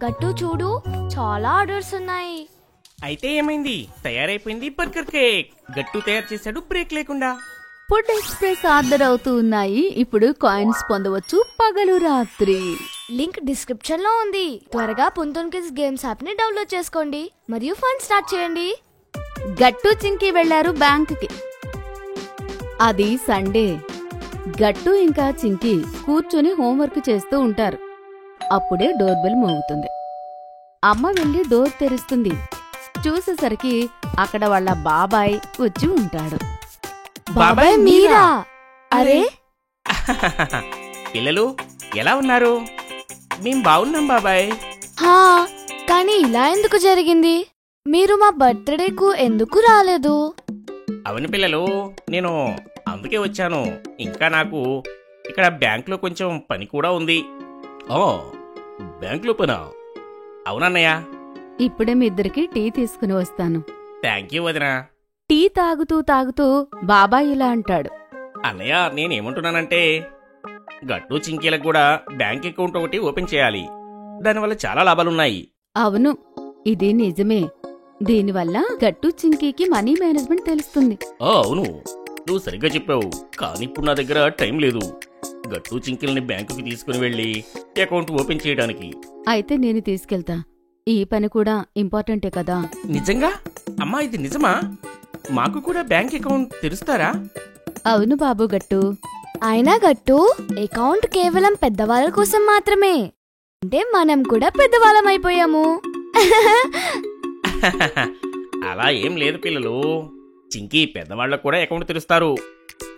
గట్టు చూడు, చాలా ఆర్డర్స్ ఉన్నాయి. అయితే ఏమైంది? తయారైపోయింది బర్గర్ కేక్. గట్టు తయారు చేశాడు బ్రేక్ లేకుండా. ఫుడ్ ఎక్స్ప్రెస్ ఆర్డర్ అవుతూ ఉన్నాయి. ఇప్పుడు కాయిన్స్ పొందవచ్చు పగలు రాత్రి. లింక్ డిస్క్రిప్షన్ లో ఉంది. త్వరగా పుంతోన్ కిడ్స్ గేమ్స్ యాప్ ని డౌన్లోడ్ చేసుకోండి మరియు ఫన్ స్టార్ట్ చేయండి. గట్టు చింకి వెళ్లారు బ్యాంకుకి. అది సండే. గట్టు ఇంకా చింకి కూర్చొని హోంవర్క్ చేస్తూ ఉంటారు. అప్పుడే డోర్ బెల్ మోగుతుంది. అమ్మ వెళ్లి డోర్ తెరుస్తుంది. చూసేసరికి అక్కడ వాళ్ళ బాబాయ్ వచ్చి ఉంటాడు. బాబాయ్ మీరా? అరే పిల్లలు ఎలా ఉన్నారు? మేం బాగున్నాం బాబాయ్. హా, కానీ ఇలా ఎందుకు జరిగింది? మీరు మా బర్త్డేకు ఎందుకు రాలేదు? అవును పిల్లలు, నేను అందుకే వచ్చాను. ఇంకా నాకు ఇక్కడ బ్యాంకులో కొంచెం పని కూడా ఉంది. బ్యాంకులో పనా? అవునన్నయ్య. ఇప్పుడే మీ ఇద్దరికి టీ తీసుకుని వస్తాను. థ్యాంక్ యూ వదినా. టీ తాగుతూ బాబాయ్ ఇలా అంటాడు. అన్నయ్య, నేనేమంటున్నానంటే గట్టు చింకీలకు కూడా బ్యాంక్ అకౌంట్ ఒకటి ఓపెన్ చేయాలి. దానివల్ల చాలా లాభాలున్నాయి. అవును, ఇది నిజమే. దీనివల్ల గట్టు చింకీకి మనీ మేనేజ్మెంట్ తెలుస్తుంది. అవును, నువ్వు సరిగ్గా చెప్పావు. కానీ ఇప్పుడు నా దగ్గర టైం లేదు గట్టు చింకిల్ని బ్యాంకుకి తీసుకుని వెళ్ళి అకౌంట్ ఓపెన్ చేయడానికి. అయితే నేను తీసుకెళ్తా. ఈ పని కూడా ఇంపార్టెంటే కదా. నిజంగా? అమ్మా, ఇది నిజమా? మాకు కూడా బ్యాంక్ అకౌంట్ తెరుస్తారా? అవును బాబు గట్టు. అయినా గట్టు, అకౌంట్ కేవలం పెద్దవాళ్ళ కోసం మాత్రమే. అంటే మనం కూడా పెద్దవాళ్ళం అయిపోయాము. అలా ఏం లేదు పిల్లలు. చింకీ పెద్దవాళ్ళకు కూడా అకౌంట్ తెరుస్తారు.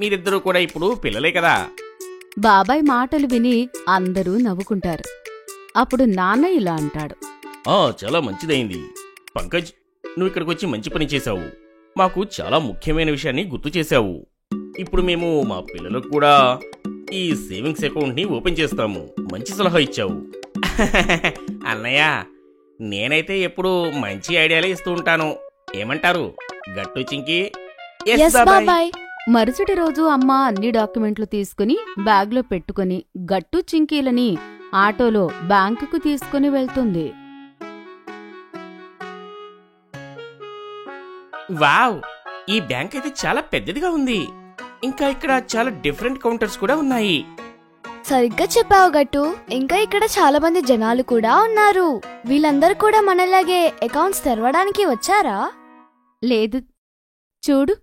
మీరిద్దరూ కూడా ఇప్పుడు పిల్లలే కదా. బాబాయ్ మాటలు విని అందరూ నవ్వుకుంటారు. అప్పుడు నాన్న ఇలా అంటాడు. చాలా మంచిదైంది పంకజ్, నువ్వు ఇక్కడికి వచ్చి మంచి పని చేశావు. మాకు చాలా ముఖ్యమైన విషయాన్ని గుర్తు చేశావు. ఇప్పుడు మేము మా పిల్లలకు కూడా ఈ సేవింగ్స్ అకౌంట్ ని ఓపెన్ చేస్తాము. మంచి సలహా ఇచ్చావు. అన్నయ్య, నేనైతే ఎప్పుడు మంచి ఐడియాలే ఇస్తూ ఉంటాను. ఏమంటారు గట్టు చింకి? Yes, బాబాయ్. మరుసటి రోజు అమ్మ అన్ని డాక్యుమెంట్లు తీసుకుని బ్యాగ్లో పెట్టుకుని గట్టు చింకీలని ఆటోలో బ్యాంకుకు తీసుకుని వెళ్తుంది. వావ్, ఈ బ్యాంక్ అయితే చాలా పెద్దదిగా ఉంది. ఇంకా ఇక్కడ చాలా డిఫరెంట్ కౌంటర్స్ కూడా ఉన్నాయి. సరిగ్గా చెప్పావు గట్టు. ఇంకా ఇక్కడ చాలా మంది జనాలు కూడా ఉన్నారు. వీళ్ళందరూ కూడా మనలాగే అకౌంట్స్ తెరవడానికి వచ్చారా? లేదు, చూడు,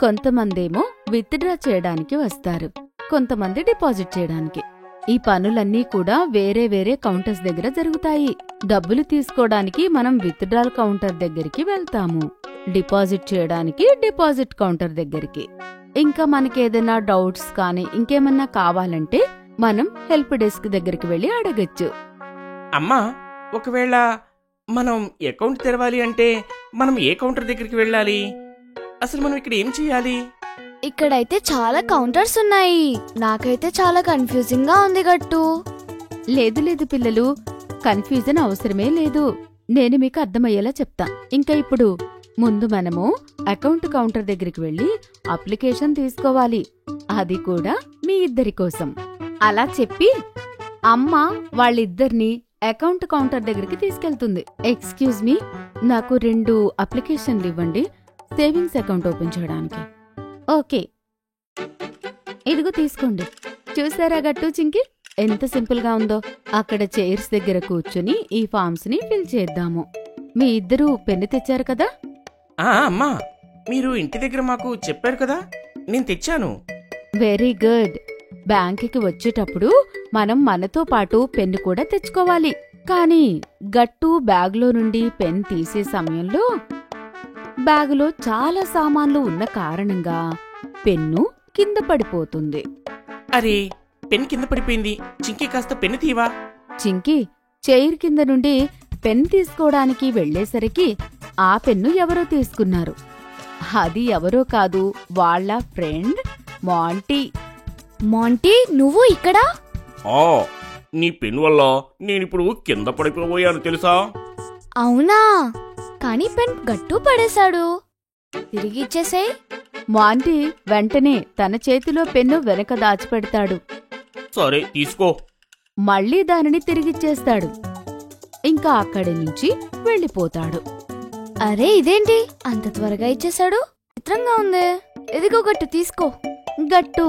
కొంతమందేమో విత్డ్రా చేయడానికి వస్తారు, కొంతమంది డిపాజిట్ చేయడానికి. ఈ పనులన్నీ కూడా వేరే వేరే కౌంటర్స్ దగ్గర జరుగుతాయి. డబ్బులు తీసుకోవడానికి మనం విత్డ్రాల్ కౌంటర్ దగ్గరికి వెళ్తాము, డిపాజిట్ చేయడానికి డిపాజిట్ కౌంటర్ దగ్గరికి. ఇంకా మనకేదైనా డౌట్స్ కానీ ఇంకేమన్నా కావాలంటే మనం హెల్ప్ డెస్క్ దగ్గరికి వెళ్ళి అడగచ్చు. అమ్మా, ఒకవేళ మనం అకౌంట్ తెరవాలి అంటే మనం ఏ కౌంటర్ దగ్గరికి వెళ్ళాలి? అసలు మనం ఇక్కడ ఏం చేయాలి? ఇక్కడైతే చాలా కౌంటర్స్ ఉన్నాయి. నాకైతే చాలా కన్ఫ్యూజింగ్ గా ఉంది గట్టు. లేదు లేదు పిల్లలు, కన్ఫ్యూజన్ అవసరమే లేదు. నేను మీకు అర్థమయ్యేలా చెప్తా. ఇంకా ఇప్పుడు ముందు మనము అకౌంట్ కౌంటర్ దగ్గరికి వెళ్ళి అప్లికేషన్ తీసుకోవాలి. అది కూడా మీ ఇద్దరి కోసం. అలా చెప్పి అమ్మ వాళ్ళిద్దరినీ అకౌంట్ కౌంటర్ దగ్గరికి తీసుకెళ్తుంది. ఎక్స్క్యూజ్ మీ, నాకు 2 అప్లికేషన్లు ఇవ్వండి సేవింగ్స్ అకౌంట్ ఓపెన్ చేయడానికి. ఓకే, ఇదిగో తీసుకోండి. చూసారా గట్టు చింకి, ఎంత సింపుల్ గా ఉందో. అక్కడ చైర్స్ దగ్గర కూర్చుని ఈ ఫామ్స్ ని ఫిల్ చేద్దాము. మీ ఇద్దరూ పెన్ను తెచ్చారు కదా? అమ్మా, మీరు ఇంటి దగ్గర మాకు చెప్పారు కదా, నేను తెచ్చాను. Very good. బ్యాంకుకి వచ్చేటప్పుడు మనం మనతో పాటు పెన్ను కూడా తెచ్చుకోవాలి. కానీ గట్టు బ్యాగులో నుండి పెన్ తీసే సమయంలో బ్యాగులో చాలా సామాన్లు ఉన్న కారణంగా పెన్ను కింద పడిపోతుంది. అరే, పెన్ కింద పడిపోయింది. చింకి, కాస్త పెన్ను తీవా? చింకి చైర్ కింద నుండి పెన్ తీసుకోవడానికి వెళ్లేసరికి ఆ పెన్ను ఎవరో తీసుకున్నారు. అది ఎవరో కాదు, వాళ్ళ ఫ్రెండ్ మాంటీ. మాంటీ, నువ్వు ఇక్కడ? నీ పెన్ వల్ల నేనిప్పుడు కింద పడిపోయాను తెలుసా? అవునా? కానీ పెన్ గట్టు పడేశాడు. తిరిగి ఇచ్చేసేయ్. మాంటీ వెంటనే తన చేతిలో పెన్ను వెనక దాచిపెడతాడు. సరే, తీసుకో. మళ్లీ దానిని తిరిగిచ్చేస్తాడు. ఇంకా అక్కడి నుంచి వెళ్ళిపోతాడు. అరే ఇదేంటి అంత త్వరగా ఇచ్చేశాడు? చిత్రంగా ఉందే. ఇదిగో గట్టు తీసుకో. గట్టు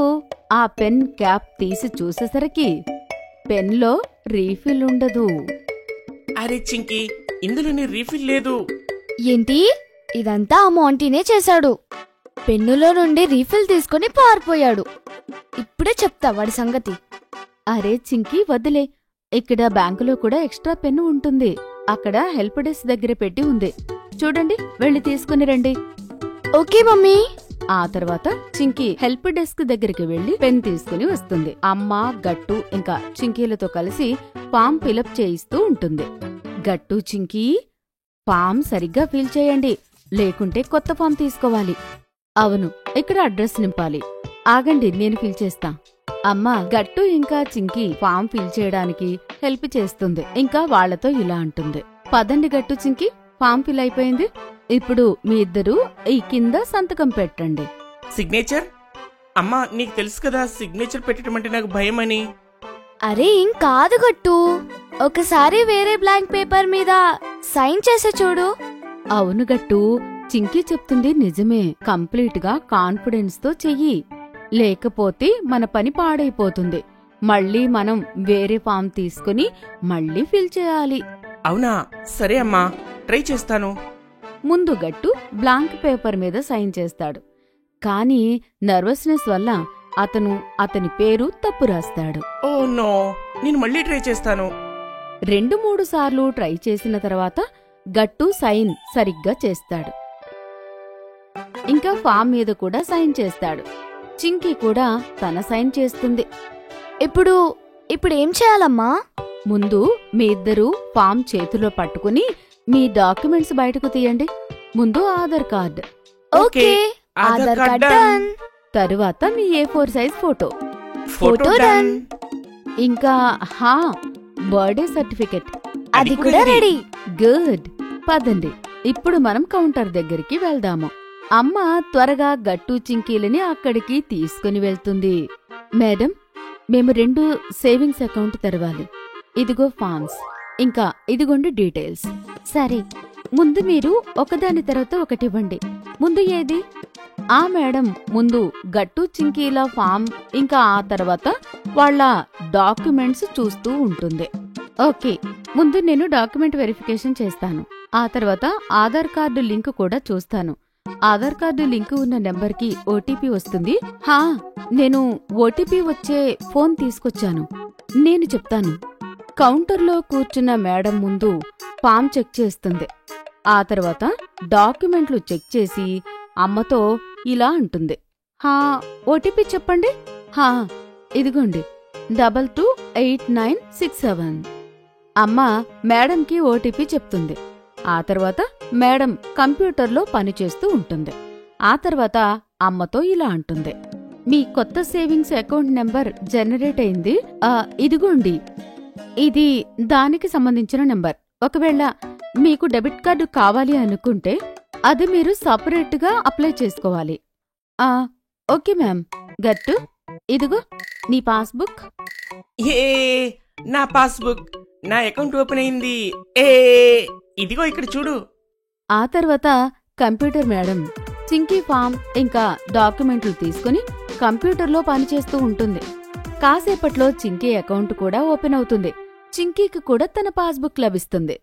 ఆ పెన్ క్యాప్ తీసి చూసేసరికి పెన్లో రీఫిల్ ఉండదు. అరే చింకీ, ఇందులోని రీఫిల్ లేదు. ఏంటి? ఇదంతా ఆ మాంటీనే చేశాడు. పెన్నులో నుండి రీఫిల్ తీసుకుని పారిపోయాడు. ఇప్పుడే చెప్తా వాడి సంగతి. అరే చింకీ వదిలే, ఇక్కడ బ్యాంకులో కూడా ఎక్స్ట్రా పెన్ను ఉంటుంది. అక్కడ హెల్ప్ డెస్క్ దగ్గర పెట్టి ఉంది, చూడండి, వెళ్ళి తీసుకుని రండి. Okay mummy. ఆ తర్వాత చింకీ హెల్ప్ డెస్క్ దగ్గరికి వెళ్లి పెన్ తీసుకుని వస్తుంది. అమ్మ, గట్టు ఇంకా చింకీలతో కలిసి ఫామ్ ఫిలప్ చేయిస్తూ ఉంటుంది. గట్టు, చింకీ, ఫామ్ సరిగ్గా ఫిల్ చేయండి, లేకుంటే కొత్త ఫామ్ తీసుకోవాలి. అవును, ఇక్కడ అడ్రస్ నింపాలి. ఆగండి, నేను ఫిల్ చేస్తా. అమ్మ, గట్టు ఇంకా చింకీ ఫామ్ ఫిల్ చేయడానికి హెల్ప్ చేస్తుంది. ఇంకా వాళ్లతో ఇలా అంటుంది, పదండి గట్టు, చింకీ, ఫామ్ ఫిల్ అయిపోయింది. ఇప్పుడు మీ ఇద్దరూ ఈ కింద సంతకం పెట్టండి. సిగ్నేచర్? అమ్మా, నీకు తెలుసు కదా సిగ్నేచర్ పెట్టడం అంటే నాకు భయమని. అరే ఏం కాదు గట్టు, ఒకసారి వేరే బ్లాంక్ పేపర్ మీద సైన్ చేసే చూడు. అవును గట్టు, చింకీ చెప్తుంది నిజమే. కంప్లీట్ గా కాన్ఫిడెన్స్ తో చెయ్యి, లేకపోతే మన పని పాడైపోతుంది. మళ్ళీ మనం వేరే ఫామ్ తీసుకుని మళ్ళీ ఫిల్ చేయాలి. అవునా? సరే అమ్మా, ట్రై చేస్తాను. ముందు గట్టు బ్లాంక్ పేపర్ మీద సైన్ చేస్తాడు. కానీ నర్వస్నెస్ వల్ల అతను అతని పేరు తప్పు రాస్తాడు. ఓ నో, నేను మళ్ళీ ట్రై చేస్తాను. 2-3 సార్లు ట్రై చేసిన తర్వాత గట్టు సైన్ సరిగ్గా చేస్తాడు. ఇంకా ఫామ్ మీద కూడా సైన్ చేస్తాడు. చింకీ కూడా తన సైన్ చేస్తుంది. ఇప్పుడు ఏం చేయాలమ్మా? ముందు మీ ఇద్దరూ ఫామ్ చేతిలో పట్టుకుని మీ డాక్యుమెంట్స్ బయటకు తీయండి. ముందు Aadhaar card. Okay, Aadhaar card done. తరువాత మీ A4 size photo. Photo done. ఇంకా బర్త్డే సర్టిఫికెట్. అది కూడా రెడీ. గుడ్. పదండి, ఇప్పుడు మనం కౌంటర్ దగ్గరికి వెళ్దాము. అమ్మ త్వరగా గట్టు, చింకీలని అక్కడికి తీసుకుని వెళ్తుంది. మేడం, మేము 2 సేవింగ్స్ అకౌంట్ తెరవాలి. ఇదిగో ఫామ్స్, ఇంకా ఇదిగోండి డీటెయిల్స్. సరే, ముందు మీరు ఒకదాని తర్వాత ఒకటివ్వండి. ముందు ఏది? ఆ మేడం ముందు గట్టు, చింకీల ఫామ్ ఇంకా ఆ తర్వాత వాళ్ళ డాక్యుమెంట్స్ చూస్తూ ఉంటుంది. ఓకే, ముందు నేను డాక్యుమెంట్ వెరిఫికేషన్ చేస్తాను. ఆ తర్వాత ఆధార్ కార్డు లింక్ కూడా చూస్తాను. ఆధార్ కార్డు లింక్ ఉన్న నెంబర్కి ఓటీపీ వస్తుంది. నేను ఓటీపీ వచ్చే ఫోన్ తీసుకొచ్చాను, నేను చెప్తాను. కౌంటర్లో కూర్చున్న మేడం ముందు ఫామ్ చెక్ చేస్తుంది. ఆ తర్వాత డాక్యుమెంట్లు చెక్ చేసి అమ్మతో ఇలా అంటుంది, ఓటీపీ చెప్పండి. ఇదిగోండి, 228967. అమ్మ మేడంకి ఓటీపీ చెప్తుంది. ఆ తర్వాత మేడం కంప్యూటర్లో పనిచేస్తూ ఉంటుంది. ఆ తర్వాత అమ్మతో ఇలా అంటుంది, మీ కొత్త సేవింగ్స్ అకౌంట్ నెంబర్ జనరేట్ అయింది. ఇదిగోండి, ఇది దానికి సంబంధించిన నెంబర్. ఒకవేళ మీకు డెబిట్ కార్డు కావాలి అనుకుంటే అది మీరు సపరేట్ గా అప్లై చేసుకోవాలి. Okay ma'am. గట్టు, ఇదిగో నీ పాస్బుక్. నా పాస్బుక్, నా అకౌంట్ ఓపెన్ అయింది. ఇదిగో ఇక్కడ చూడు. ఆ తర్వాత కంప్యూటర్ మేడం చింకీ ఫామ్ ఇంకా డాక్యుమెంట్లు తీసుకుని కంప్యూటర్లో పనిచేస్తూ ఉంటుంది. కాసేపట్లో చింకీ అకౌంట్ కూడా ఓపెన్ అవుతుంది. చింకీకి కూడా తన పాస్బుక్ లభిస్తుంది.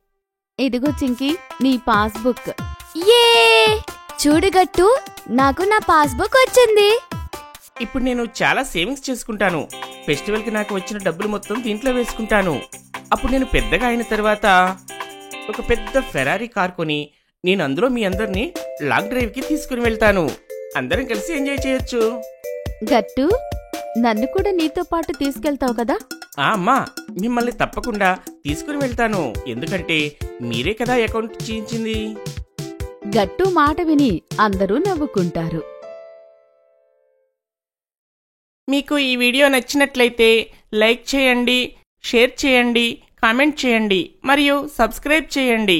ఇదిగో చింకీ, నీ పాస్బుక్. ఏ చూడు గట్టు, నాకు నా పాస్బుక్ వచ్చింది. ఇప్పుడు నేను చాలా సేవింగ్స్ చేసుకుంటాను. ఫెస్టివల్కి నాకు వచ్చిన డబ్బులు మొత్తం దీంట్లో వేసుకుంటాను. అప్పుడు నేను పెద్దగా అయిన తర్వాత ఒక పెద్ద ఫెరారీ కార్ కొని నేను అందులో మీ అందరినీ లాంగ్ డ్రైవ్కి తీసుకుని వెళ్తాను. అందరం కలిసి ఎంజాయ్ చేయొచ్చు. గట్టు, నన్ను కూడా నీతో పాటు తీసుకెళ్తావు కదా? అమ్మా, మిమ్మల్ని తప్పకుండా తీసుకుని వెళ్తాను. ఎందుకంటే మీరే కదా అకౌంట్ చేయించింది. గట్టు మాట విని అందరూ నవ్వుకుంటారు. మీకు ఈ వీడియో నచ్చినట్లయితే లైక్ చేయండి, షేర్ చేయండి, కామెంట్ చేయండి మరియు సబ్స్క్రైబ్ చేయండి.